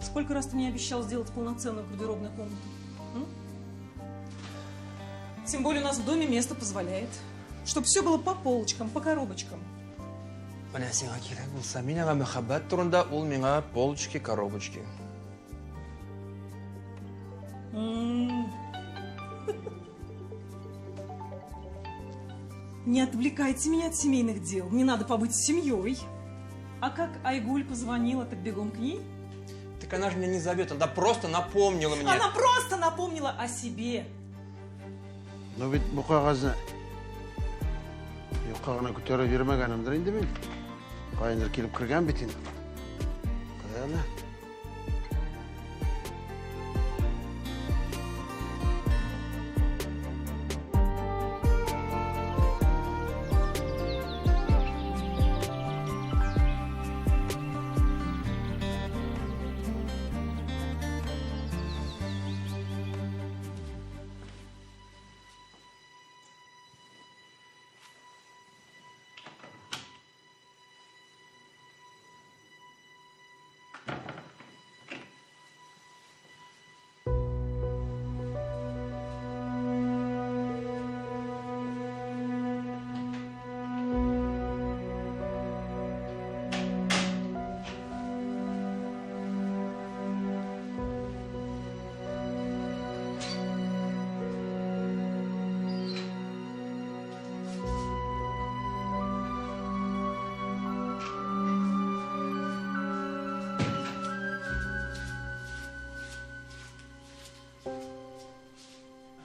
Сколько раз ты мне обещал сделать полноценную гардеробную комнату? Тем более у нас в доме место позволяет. Чтобы все было по полочкам, по коробочкам. Бля, сенга керек болса, меняға махаббат турында ул миңа полочки, коробочки. Не отвлекайте меня от семейных дел. Мне надо побыть с семьей. А как Айгуль позвонила, так бегом к ней? Так она же меня не зовет, она просто напомнила мне. Она просто напомнила о себе. Но ведь bu qog'ozni yoqog'ini ko'tarib yurmaganimdir endi men. Qayindir kelib kirgan bit endi. Qarayla.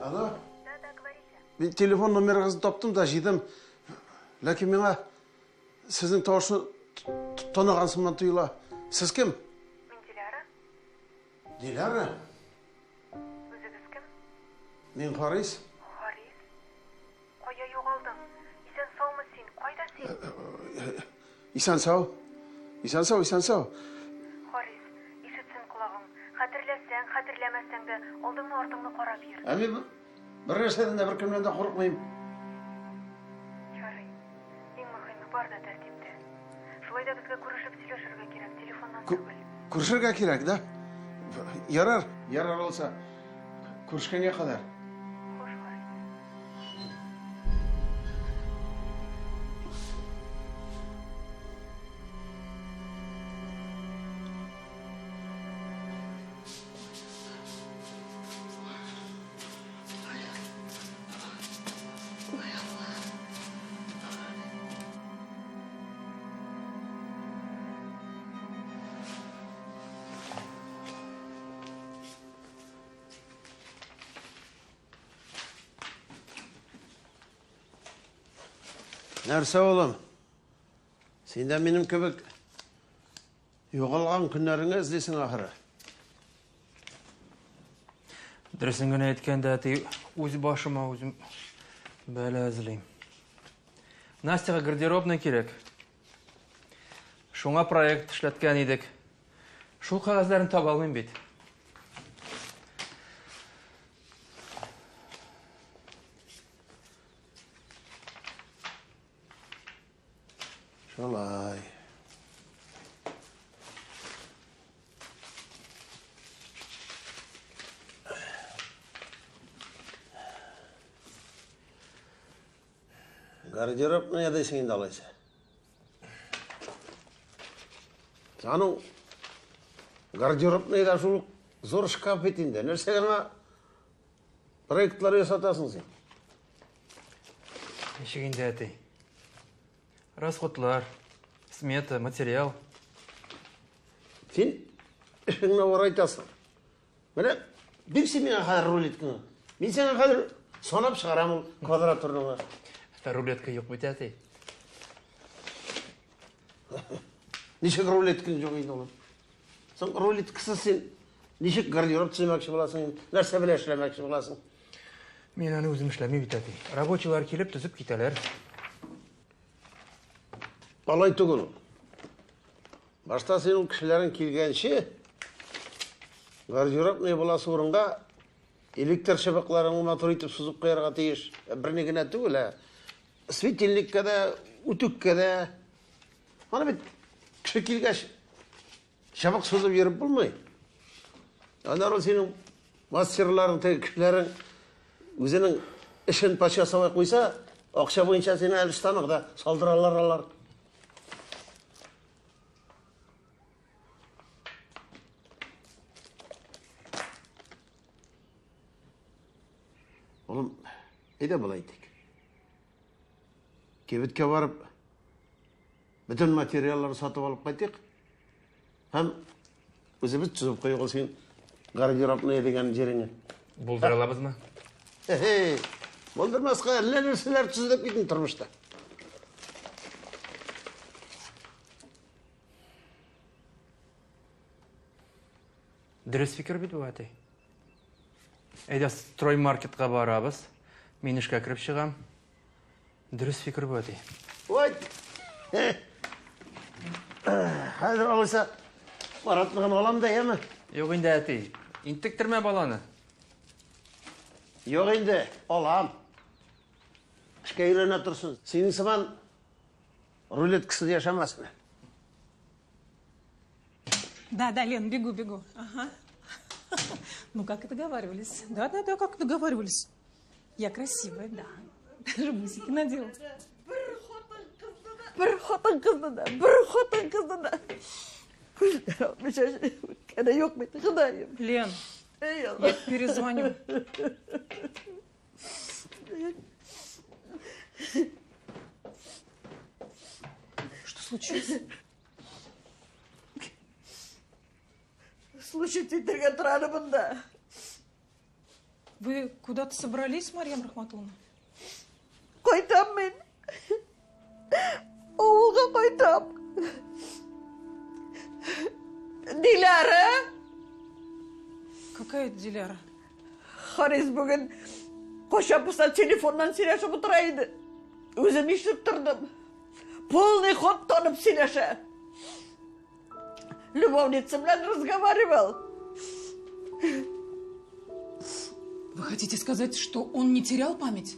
Алло? Да, говорите. Мен телефон номеріңізді таптым да жидым. Ләкин меңа сіздің тауышы тонағансымнан тұйыла. Сіз кім? Мен Диляра. Диляра? Өзіңіз кім? Мен Харис. Харис? Қоя жоғалдың. Исен саумы сен? Қайда сен? Исән сау. Исән сау, исән сау. Харис, ишітсін құлағың. Хатırlәсәң, хатırламасаң да, алдыңны артыңны қарап йөр. Мен бір нәрседен де бір кімнен де қорықмаймын. Ярый. Ең мөһиме бар да тәртипте. Шулай да безгә күрешеп сөйләшергә кирәк, телефоннан түгел. Күрешергә кирәк, да? Ярар, ярар olsa. Күрешкәнгә кадәр. Хош, Харис. Нәрсе олым? Сен де менің кебек жоғалған күннәріңе іздесің ақыры. Дұрысын гына әйткәндә, үз башыма үзем бәла эзлим. Настяга гардеробный кирәк. Шуңа проект эшләткән идек. Шул кагазларын таба алмыйм бит. Шалай. Гардеробный дейсің енді алайса. Жаның гардеробный да шул зор шкаф бетінде. Нәрсе ғана проектлар жасатасың сен. Ничегінде әтей. Расходлар, смета, материал. Сен ішіңе орай айтасың. Міне, берсе мен қадір рулеткіні. Мен сен қадір сонап шығарамын квадратурныға. Рулетка yok бит әтей. Нешек рулеткін жоқ еді олар. Сон рулеткісі сен нешек гардероб түсемекші боласың, нәрсе біле эшләмәкші боласың. Мен аны үзем эшләмим бит әтей. Рабочийлар килеп төзеп китәләр. Алай түгел. Башта сенің кішілерін келгенше, гардеробный боласы орынға электр шабақларын мотор етіп сызып қойырға тиіш. Біріне генә түгел, светильникке де, үтікке де. Ана бит кіші келгеш шабақ сызып еріп болмай. Анар ол сенің мастерларың, кішілерің өзінің ішін паш жасамай қойса, ақша бойынша сені әлі станықта салдыралар алар. Oğlum, ne bulaydık? Kebitke varıp bütün materyalları satıp alıp kaydık. Hem özümüz tüzüp koyuyoruz sen gardırop ne degen жеріңе. Болдыра алабыз ма? Болдырмасқа әлі нәрселер түзіліп кетін тұрмышта. Дұрыс фикір бит бу әтей. Әйдә строй маркетка барабыз. Мин эшкә кирип чыгам. Дөрес фикер бу әтей. Ой! Хәзер алыса баратлыгын алам да, яме? Юк инде әтей. Интектермә баланы. Yok indi, olam. İşke öğrene dursun. Senin zaman рулет кісі yaşamaz mı? Да, Лен, бегу. Ага. Ну, как и договаривались. Да, как и договаривались. Я красивая, да. Даже бусики надела. Bir hatın kızdı da. Kene yok mu? Kıdayım. Лен, Ey Allah. я перезвоню. Что случилось? Слушай, титрге тұрады бұнда. Вы куда-то собрались, Марьям Рахматулловна? Қойтам мен. Оғылға қойтам. Диляра. Какая Диляра? Харис бүгін қошапыса телефоннан сөйлесіп отырайды. Өзім ешіп тұрдым. Полный ход тонып сөйлеші. Любовницам надо разговаривал. Вы хотите сказать, что он не терял память?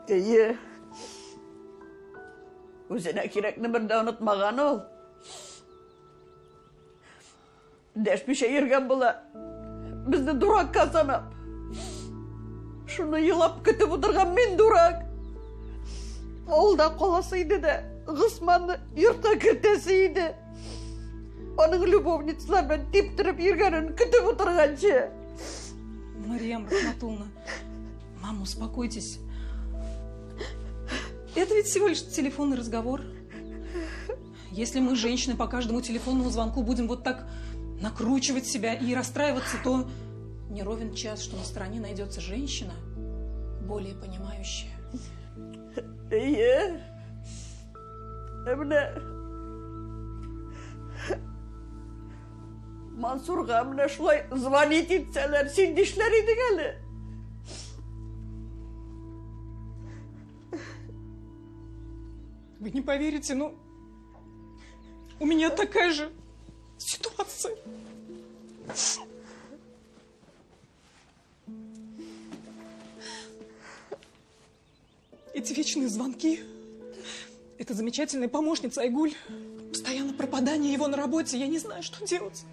Iya. Өзіне керекні бірді ұнытмаған ол. Дәшпеше ерген бұла. Бізді дуракқа санап. Шуны елап күтіп отырған мен дурак. Ол да қоласıydı да. Ғысманды юртқа кіртесiydi. Оның любовницалармен тептіріп ергенін күтіп отырғаншы. Марьям Рахматулловна, мама, успокойтесь. Это ведь всего лишь телефонный разговор. Если мы, женщины, по каждому телефонному звонку будем вот так накручивать себя и расстраиваться, то не ровен час, что на стороне найдется женщина, более понимающая. Iya. Emine Mansur'a emine şulay zvanit etseler sen dişleriydi geli. Вы не поверите, но у меня такая же ситуация. Эти вечные звонки. Эта замечательная помощница Айгуль. Постоянно пропадание его на работе. Я не знаю, что делать.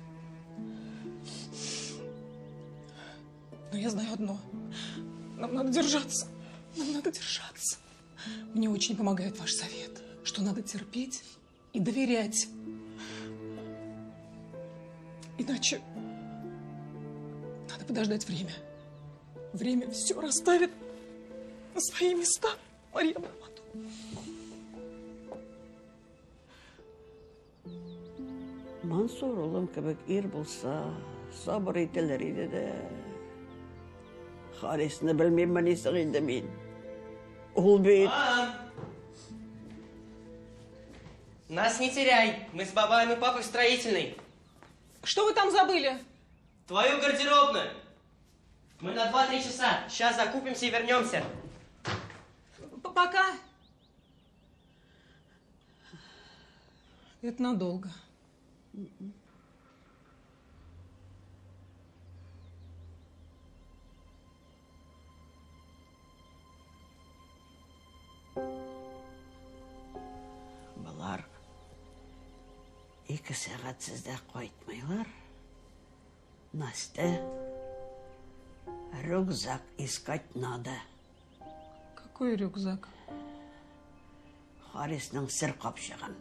Но я знаю одно. Нам надо держаться. Нам надо держаться. Мне очень помогает ваш совет, что надо терпеть и доверять. Иначе надо подождать время. Время все расставит на свои места, Марьям Рахматулловна. Mansur oğlum kebek er bulsa sabır eteleriydi de. Harisini bilmem ben istegildim ben. Ol beyt. Мам! Нас не теряй. Мы с бабаем и папой в строительной. Что вы там забыли? Твою гардеробную. Мы на 2-3 часа. Сейчас закупимся и вернемся. Пока. Это надолго. Бұлар 2 сағат сізді қойтмайлар. Настя, рюкзак искать надо. Какой рюкзак? Харисның сыр капшыгын.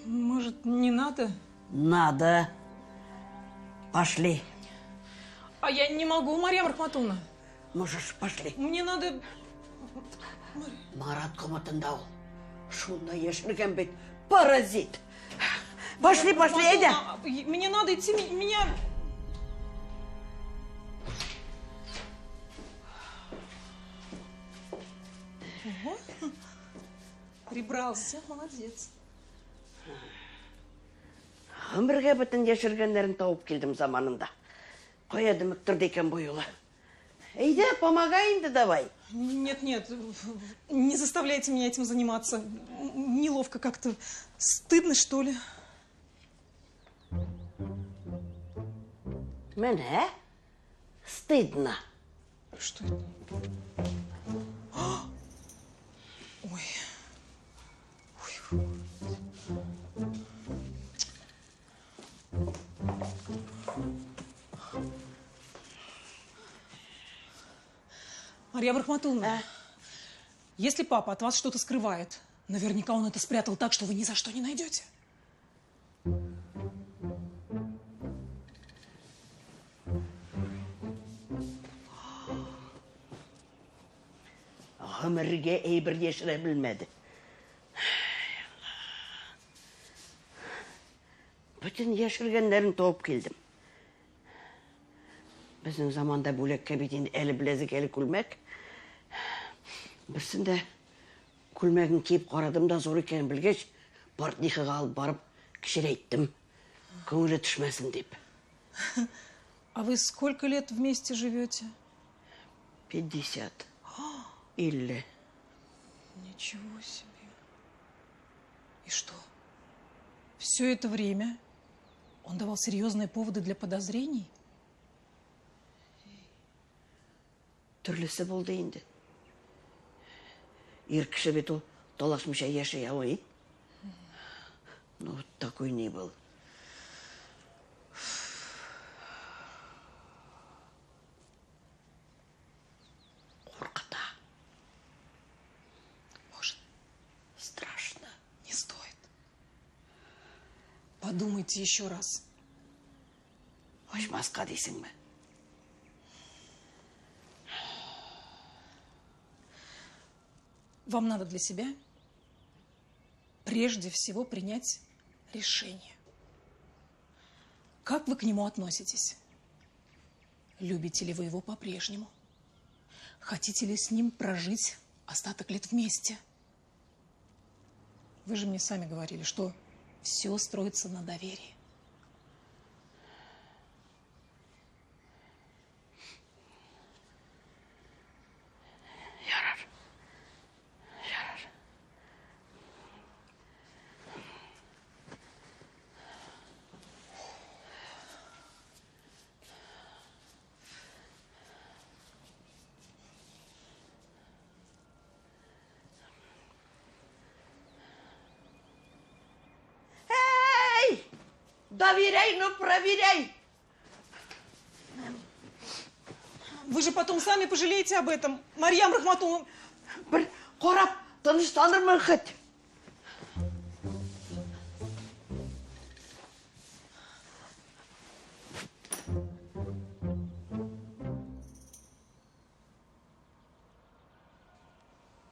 Может, не надо? Надо. Пошли. А я не могу, Марьям Рахматулловна. Можешь, пошли. Мне надо... Марат коматында ул. Шунда яшерген бит. Паразит. Пошли, пошли, Эдя. Мне надо идти, меня... Ого. Прибрался, молодец. Ömürge bütün yaşırgenlerin tavıp geldim zamanında. Koyadım öktürdü ekan bu yola. Eyde, помогай да давай. Нет, не заставляйте меня этим заниматься. Неловко как-то. Стыдно, что ли? Мне стыдно. Что это? Ой. Марьям Рахматулловна, если папа от вас что-то скрывает, наверняка он это спрятал так, что вы ни за что не найдете. Ömürge iyi bir yaşırabilmedi. Bütün yaşırgenlerin tavıp geldim. Bizim zamanda bölekке bitin eli bilezik eli külmek. Birsin de külmegin kiyip qaradım da zor eken bilgeç, Bartnikiga alıp barıp kişireyttim. Көңілі düşmesin deyip. А вы сколько лет вместе живете? 50. 50. Ничего себе. И что? Все это время он давал серьезные поводы для подозрений? Türlüsü buldu indi. Ir kişi bit o dolaşmışa yaşaya o. Ну, такой не был. Коркута. Может, Страшно. не стоит? Подумайте еще раз. Açmazka дейсің mi? Вам надо для себя прежде всего принять решение. Как вы к нему относитесь? Любите ли вы его по-прежнему? Хотите ли с ним прожить остаток лет вместе? Вы же мне сами говорили, что все строится на доверии. Yarar. Yarar. Эй! Доверяй, но проверяй! Вы же потом сами пожалеете об этом, Марьям Рахматулловна. Bir korap tanıştanırmın hıt.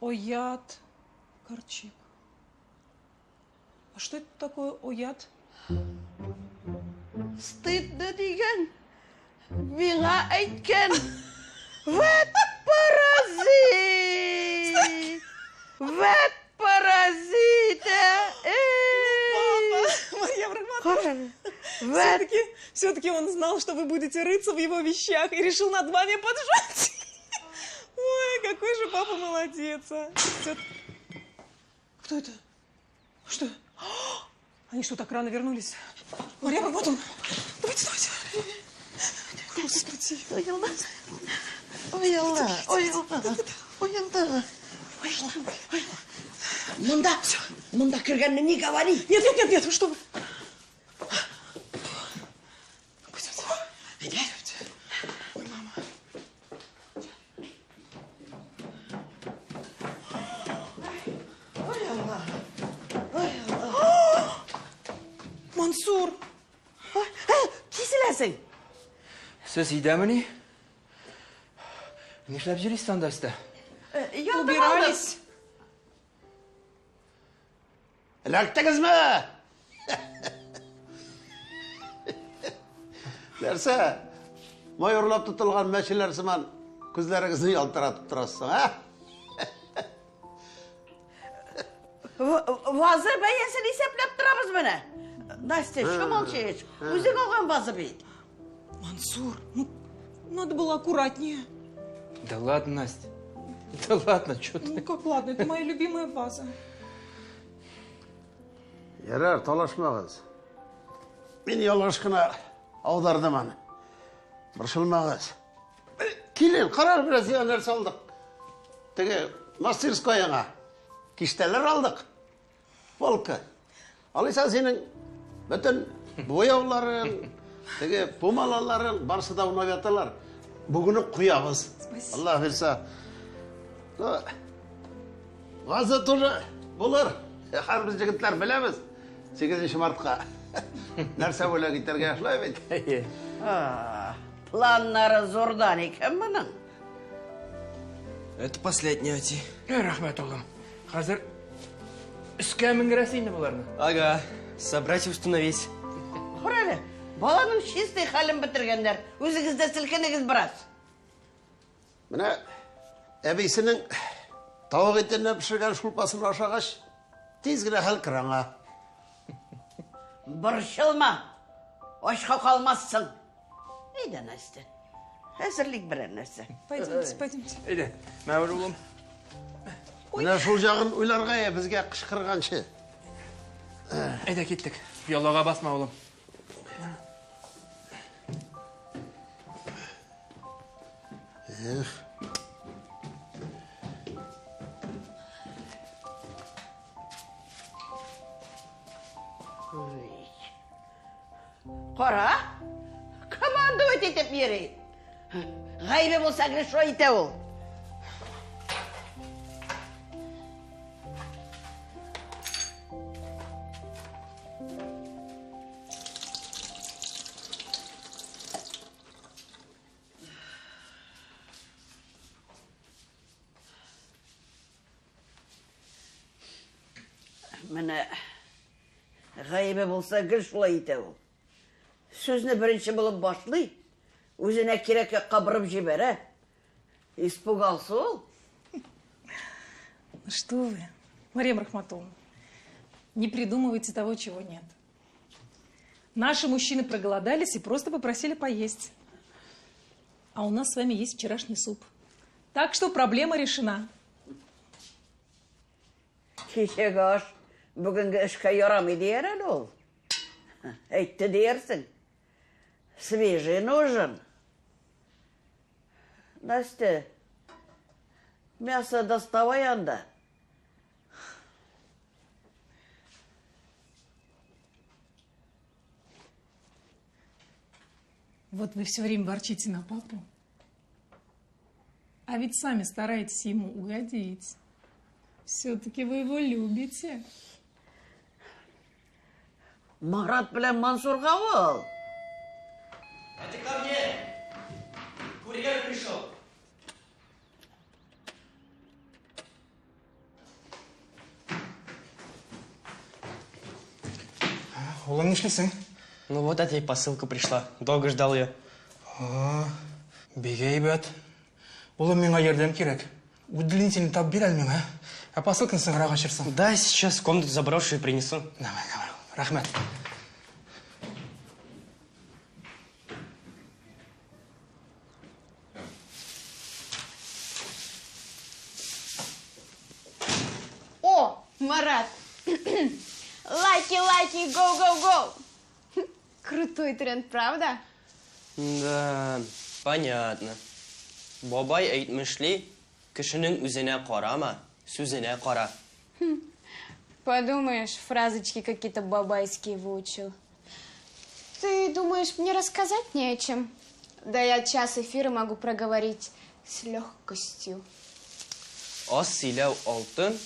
Оят Корчик. А что это такое оят? Стыдно деген. Миңа әйткен. Вот паразит! Вот паразит! Марьям Рахматулловна, все-таки он знал, что вы будете рыться в его вещах и решил над вами поджать. Ой, какой же папа молодец, а. Кто это? Что? Они что, так рано вернулись? Марьям Рахматулловна, давайте. Господи. Оялда. Мында кіргенне не говори. Нет, вы что вы? Киселесің? Сіз үйдемі? Нешлеп жүресіз сонда сізді? Убирались. Ләктіңіз ме? Нәрсе, майорлап тұтылған мәшелер сыман күзлеріңізді ялтыратып тұрасың, Vazı beyesini есеплеп тұрамыз мені. Настя, шамалчыш, өзің алған вазы бейді. Мансур, ну, надо было аккуратнее. Да ладно, Настя. Да ладно, что ты? Ну как ладно, это моя любимая ваза. Ерер, талашмағыз. Мен ялғашқына аудардым аны. Бұршылмағыз. Келен, қарар біраз нәрсе алдық. Теге мастерскаяңа киштелер алдық. Волка. Алайса сенің бүтін бояуларың, теге помалаларың барсы да ұнап аталар. Бүгіні құябыз. Аллах берса. Ғазы тоже болар. Қарбыз жігітлер білеміз. 8-ші мартқа. Нәрсе бөлі кетерге ашылай бейді. Планнары зордан екен мұның. Это последний ати. Рахмет, оғлым. Қазір үске мінгіресейді бұларны. Ага, собрать и установить. Құрайлы, баланың шестай халін бітіргендер, өзіңізді сілкенігіз біраз. Міне, әбейсінің тауық еттеріне пішірген шұлпасын ашағаш, тезгіне хәл кіраңа. Бұршылма, ашқа қалмассың. Нейді, Настя? Әзірлік бірер нәрсе. Пойдемте, пойдемте. Ейді, мәуір ұлым. Міне шул жағын ойларға бізге қышқырғаншы. Ейді, кеттік. Yolға басма, ұлым. Қора, команды өтетіп бері. Ғайбе болса шо ете ол. Міне, ғайбе болса шолай ете ол. Сөзіне бірінші болып башлый, өзіне керекке қабырып жібері. Испугался ол. Ну что вы, Мария Рахматовна, не придумывайте того, чего нет. Наши мужчины проголодались и просто попросили поесть. А у нас с вами есть вчерашний суп. Так что проблема решена. Кешегі аш, бүгінгі ішқа ярамайды ерін ол. Әйтті дерсің. Свежий нужен. Настя, мясо доставай анда. Вот вы все время ворчите на папу. А ведь сами стараетесь ему угодить. Все-таки вы его любите. Марат білен Мансурға ол. Это ко мне. Курьер пришел. Ұлым, нешлесің? Ну вот эта и посылка пришла. Долго ждал ее. Бегей бәт. Ұлым, мен ердем керек. Удлинительный тап бер әлмен, а посылканы сыңғыра қашырсың. Да, сейчас в комнату заброшу и принесу. Давай, рахмет. О, Марат! Лайки, гоу! Крутой тренд, правда? Да, понятно. Бабай әйтмешли, кешенең үзенә карама, сүзенә кара. Подумаешь, фразочки какие-то бабайские выучил. Ты думаешь, мне рассказать не о чем? Да я час эфира могу проговорить с легкостью. Аз сөйләү алтын,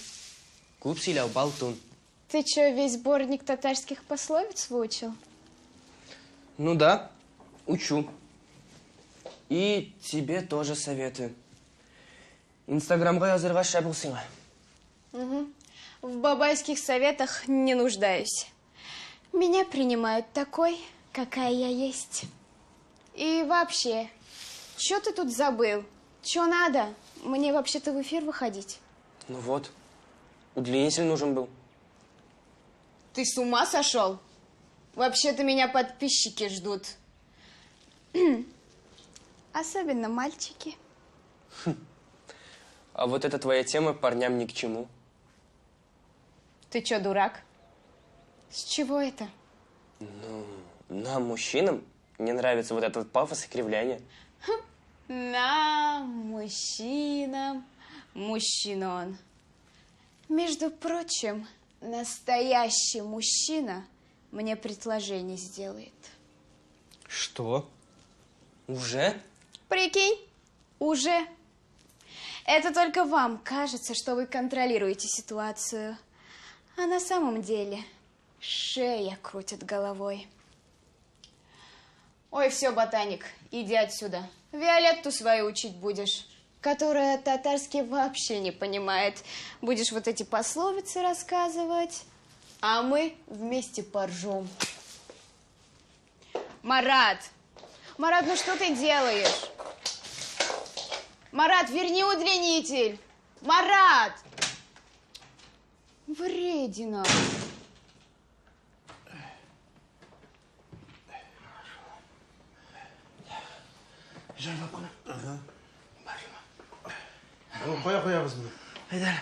күп сөйләү балтун. Ты что, весь сборник татарских пословиц выучил? Ну да, учу. И тебе тоже советую. Инстаграмға язырға шабыл сыйла. В бабайских советах не нуждаюсь. Меня принимают такой, какая я есть. И вообще, что ты тут забыл? Что надо? Мне вообще-то в эфир выходить. Ну вот, удлинитель нужен был. Ты с ума сошел? Вообще-то меня подписчики ждут. Особенно мальчики. А вот эта твоя тема парням ни к чему. Ты что, дурак? С чего это? Нам, мужчинам, не нравится вот этот пафос и кривляние. Нам, мужчинам, мужчинон. Между прочим, настоящий мужчина мне предложение сделает. Что? Уже? Прикинь, уже. Это только вам кажется, что вы контролируете ситуацию. А на самом деле шея крутит головой. Ой, все, ботаник, иди отсюда. Виолетту свою учить будешь, которая татарский вообще не понимает. Будешь вот эти пословицы рассказывать, а мы вместе поржем. Марат! Марат, ну что ты делаешь? Марат, верни удлинитель! Марат! Вредина! Жайлап қана. Қоя қоямыз мұны. Айдар.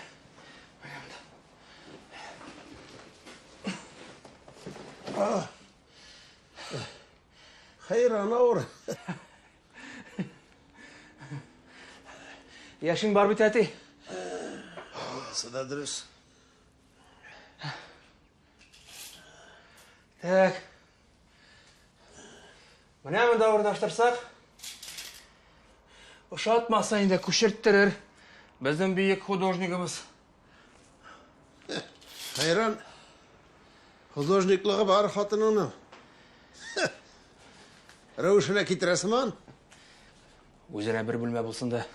Хайран ауыр. Яшың бар бит, әтей? Сыда дұрыс. Так. Мына мұнда орнаштырсақ, ұшатмаса енді күшірттірір біздің биік художнигіміз. Хайран, художниклығы бар қатыныңның. Рәушіна кетіресіман? Өзіне бір бүлме болсын да,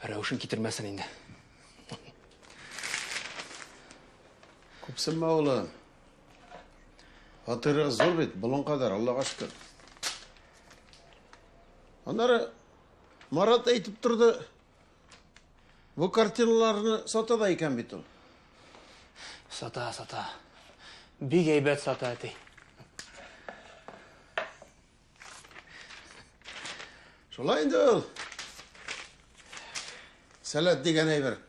рәушін кетірмесін енді. Көпсінма олан. Атырығы зор бет, бұлын қадар, Аллаға шүкір. Анары Марат айтып тұрды, бұл картиналарыны сатада екен бет ол. Сата. Биг әйбәт сата, әтей. Шолай енді ол. Сәләт деген әйбір.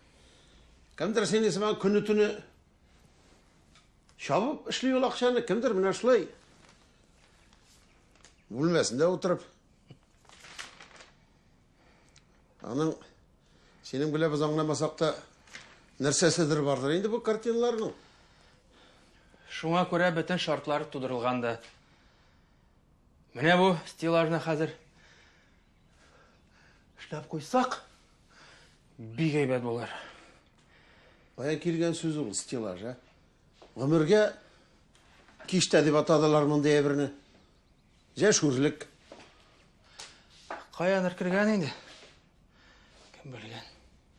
Кімдір сен есіман күні түні шабып ішлей ол ақшаны, кімдір мына шылай. Бөлмесінде отырып. Аның сенің біле біз аңламасақта нәрсесідір бардыр. Енді бұл картиналарының. Шуңа көре бітін шартлары тудырылғанды. Міне бұл стеллажына қазір шылап қойсақ, биг әйбәт болар. Баян келген сөзі бұл стеллаж, ә? Ғұмырге кешті деп атадылар мұндай әбіріні. Жәшурлік. Қаяныр кірген енді? Кім білген?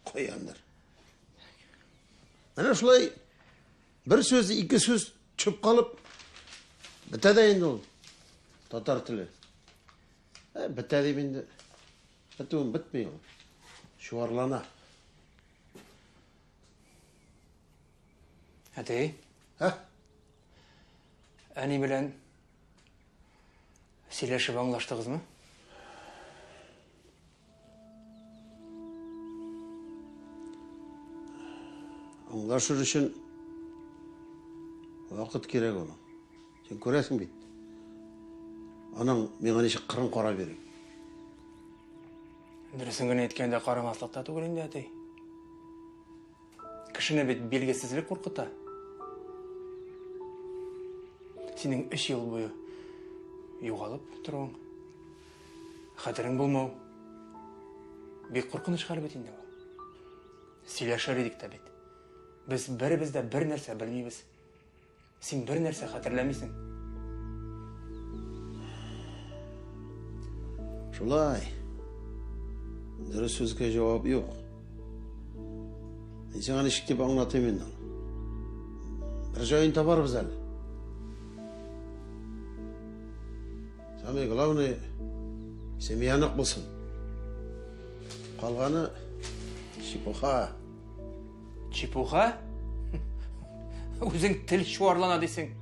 Қояндар. Міне шылай бір сөз, екі сөз чөп қалып, бітеді енді ол. Татар тілі. Бітеді енді. Бітуін бітмей ол. Шуарлана. Әтей, әне білән сөйлешіп аңлаштығыз ма? Аңлашыр үшін уақыт керек оны. Сен көресің бейт. Анаң меңа неше қырын қора берек. Дұрысыңын еткенде қарамаслықта түгілінде, әтей. Кішіні бет белгісізлік қорқыта. Сенің 3 ел бойы юғалып тұруың, қатырың болмау, бек қорқыныш қалып етінде бұл. Сөйлешер едік та бет. Біз бірімізді бір нәрсе білмейміз. Сен бір нәрсе қатырламайсың. Шулай. Дұрыс сөзге жауап жоқ. Мен саған ешіктеп аңлатайын ал. Бір жайын табарбыз әлі. Самый главный, семьянық болсын. Қалғаны чепуха. Чепуха? Өзің тіл шуарлана десең.